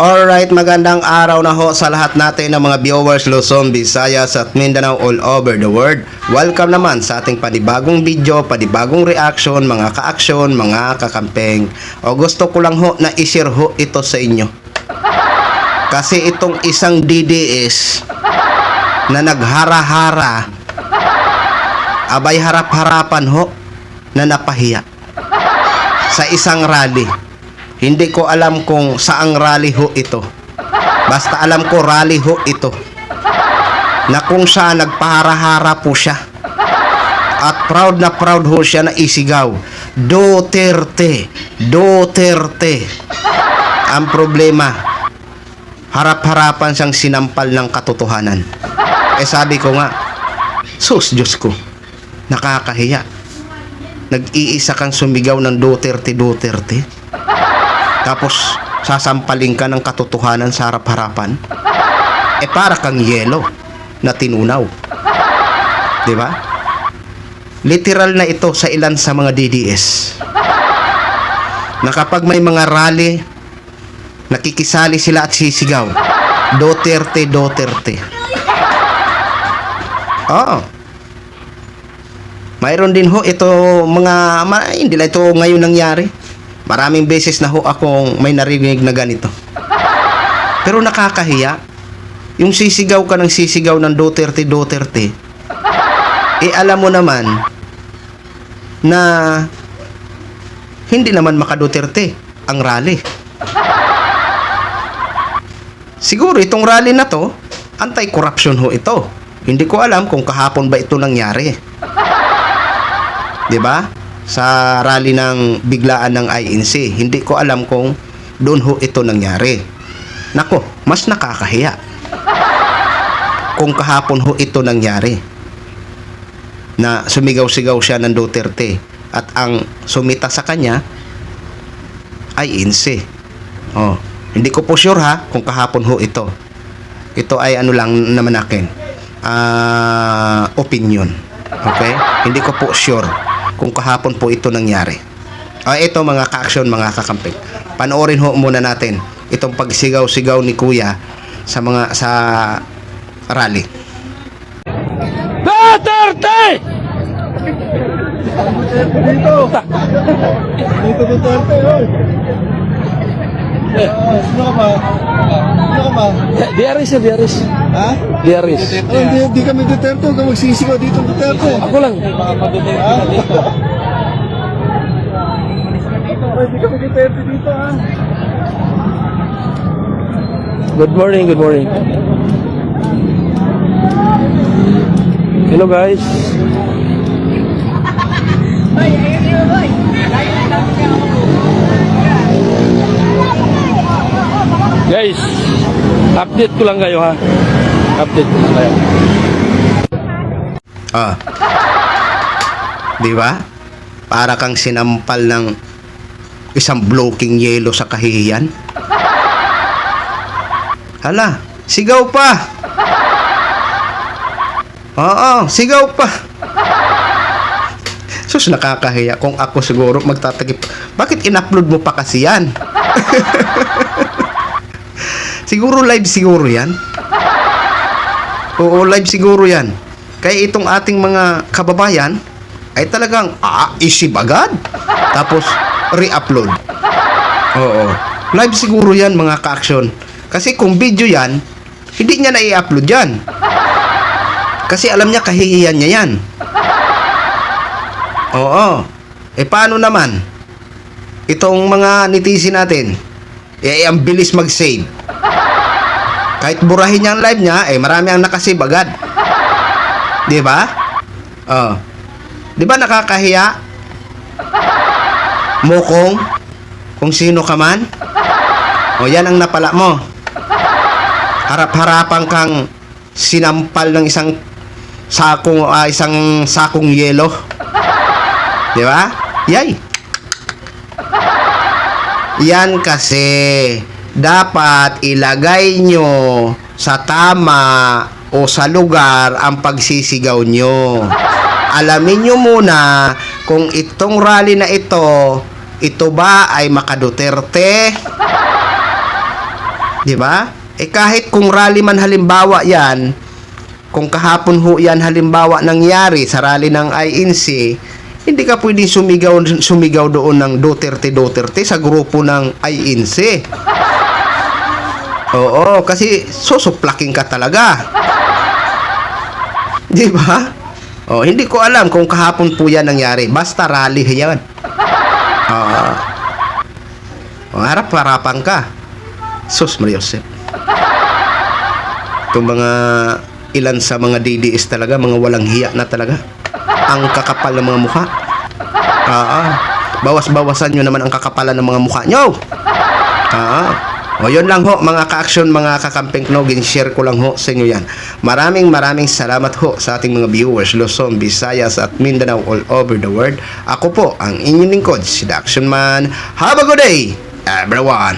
Alright, magandang araw na ho sa lahat natin ng mga viewers Luzon, Visayas at Mindanao all over the world. Welcome naman sa ating panibagong video, panibagong reaction, mga ka-aksyon, mga kakampeng. O gusto ko lang ho na i-share ho ito sa inyo. Kasi itong isang DDS na naghara-hara, abay harap-harapan ho na napahiya sa isang rally. Hindi ko alam kung saang rally ho ito. Basta alam ko rally ho ito. Na kung siya nagpahara-hara po siya. At proud na proud ho siya na isigaw, Duterte, Duterte. Ang problema, harap-harapan siyang sinampal ng katotohanan. Sabi ko nga, sus Diyos ko, nakakahiya. Nag-iisa kang sumigaw ng Duterte, Duterte. Tapos sasampaling ka ng katotohanan sa harap-harapan. Para kang yelo na tinunaw. 'Di ba? Literal na ito sa ilan sa mga DDS. Na kapag may mga rally, nakikisali sila at sisigaw, Duterte, Duterte. Mayroon din ho ito hindi lang ito ngayon nangyari. Maraming beses na ho akong may narinig na ganito. Pero nakakahiya. Yung sisigaw ka ng sisigaw ng Duterte, Duterte. Alam mo naman na hindi naman maka-Duterte ang rally. Siguro itong rally na to, anti-corruption ho ito. Hindi ko alam kung kahapon ba ito nangyari. 'Di ba? Sa rally ng biglaan ng INC. Hindi ko alam kung doon ho ito nangyari. Nako, mas nakakahiya kung kahapon ho ito nangyari. Na sumigaw-sigaw siya ng Duterte at ang sumita sa kanya ay INC. Hindi ko po sure ha kung kahapon ho ito. Ito ay ano lang naman akin. Opinion. Okay? Hindi ko po sure kung kahapon po ito nangyari. Ito mga ka-aksyon, mga kakamping. Panoorin ho muna natin itong pagsigaw-sigaw ni Kuya sa rally. Duterte! Dito Duterte, oy. Sino ka ba? Sino ka ba? Diaris ya, Diaris. Ha? Diaris. Hindi kami Duterte, huwag kang magsisigaw dito Duterte. Ako lang. Ha? Hindi kami Duterte dito, ha? Good morning, good morning. Hello guys. Guys, update ko lang kayo ha. Update ko lang kayo. Di ba? Para kang sinampal ng isang blocking yelo sa kahihiyan. Hala, sigaw pa. Sigaw pa. Sus, nakakahiya. Kung ako siguro magtatagip, bakit in-upload mo pa kasi yan? Siguro live siguro yan. Oo, live siguro yan. Kaya itong ating mga kababayan ay talagang isip agad. Tapos re-upload. Oo. Live siguro yan mga ka-aksyon. Kasi kung video yan, hindi niya na i-upload yan. Kasi alam niya kahihiyan niya yan. Oo. Paano naman? Itong mga netizen natin, ang bilis mag-save. Kahit burahin niya ang live niya, marami ang nakasave agad. Di ba? Di ba nakakahiya? Mukong, kung sino ka man. Yan ang napala mo. Harap-harapan kang sinampal ng isang sakong yelo. Di ba? Yay! Yan kasi dapat ilagay nyo sa tama o sa lugar ang pagsisigaw nyo. Alamin nyo muna kung itong rally na ito ba ay maka-Duterte Di ba? Eh kahit kung rally man halimbawa yan, kung kahapon ho yan halimbawa nangyari sa rally ng INC, hindi ka pwedeng sumigaw doon ng Duterte sa grupo ng INC. Oo, kasi susuplaking ka talaga. Di ba? Oh, hindi ko alam kung kahapon po yan nangyari. Basta rally yan. Harap-harapan ka. Sus Maria Josep. Itong mga ilan sa mga DDS talaga, mga walang hiya na talaga. Ang kakapal ng mga mukha. Bawas-bawasan nyo naman ang kakapalan ng mga mukha nyo. O yun lang ho mga ka-action, mga kakamping no, share ko lang ho sa inyo yan. Maraming salamat ho sa ating mga viewers Luzon, Visayas at Mindanao all over the world. Ako po ang inyong lingkod, si The Action Man. Have a good day everyone.